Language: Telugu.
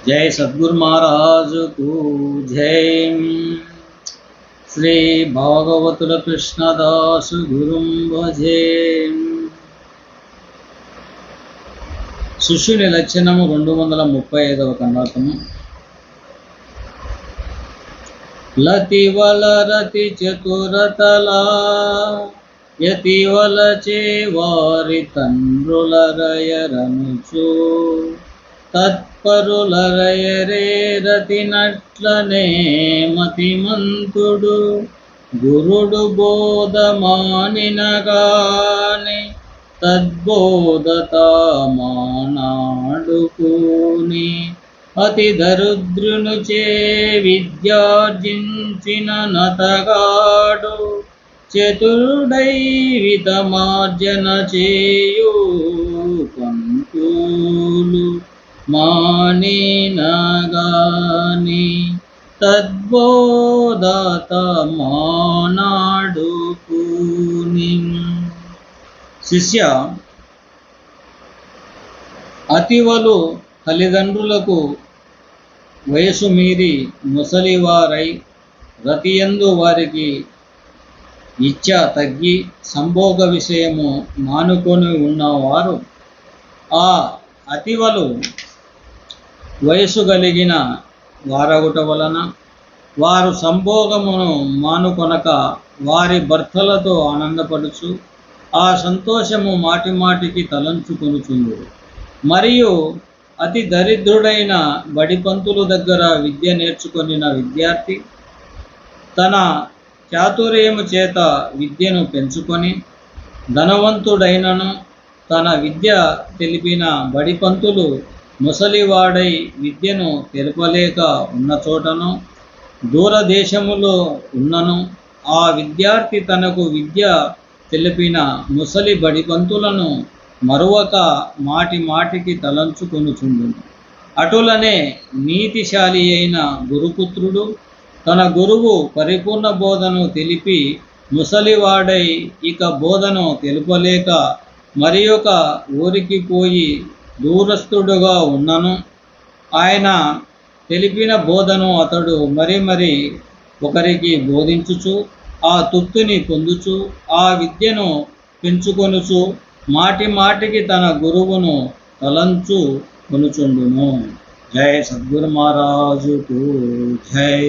जय सद्गुरु महाराज को जय। श्री भागवतुल कृष्णदास गुरुं भजे। శిష్యుని లక్షణము 235వ కన్నాతము. లతివల రతి చతురతలా యతివల చేవారి తండ్రులరయరనుచు తత్పరులరయరే రతినట్లనే మతిమంతుడు గురుడు బోధమానినగాని తద్బోధతామానాడుకుని అతి దరిద్రును చే విద్యార్జించిన నతగాడు చతురుడై వితమార్జన చేయు పంతులు మానినగాని తద్బోధతమానాడుకుని. శిష్య, అతివలు తల్లిదండ్రులకు వయసు మీరి ముసలివారై రతియందు వారికి ఇచ్చ తగ్గి సంభోగ విషయము మానుకొని ఉన్నవారు ఆ అతివలు వయసు కలిగిన వారగుట వలన వారు సంభోగమును మానుకొనక వారి భర్తలతో ఆనందపడుచు ఆ సంతోషము మాటి మాటికి తలంచుకొనుచుండు. మరియు అతి దరిద్రుడైన బడిపంతుల దగ్గర విద్య నేర్చుకొనిన విద్యార్థి తన చాతుర్యము చేత విద్యను పెంచుకొని ధనవంతుడైనను తన విద్య తెలిపిన బడిపంతులు ముసలివాడై విద్యను తెలుపలేక ఉన్న చోటను దూరదేశములో ఉన్నను ఆ విద్యార్థి తనకు విద్య తెలిపిన ముసలి బడిపంతులను మరువక మాటి మాటికి తలంచుకొనుచుండును. అటులనే నీతిశాలి అయిన గురుపుత్రుడు తన గురువు పరిపూర్ణ బోధను తెలిపి ముసలివాడై ఇక బోధను తెలుపలేక మరి ఒక ఊరికి పోయి దూరస్థుడుగా ఉన్నను ఆయన తెలిపిన బోధను అతడు మరి ఒకరికి బోధించుచు ఆ తుత్తుని పొందుచు ఆ విద్యను పెంచుకొనుచు మాటి మాటికి తన గురువును తలంచు కొనుచుండును. జై సద్గురు మహారాజుకు జై.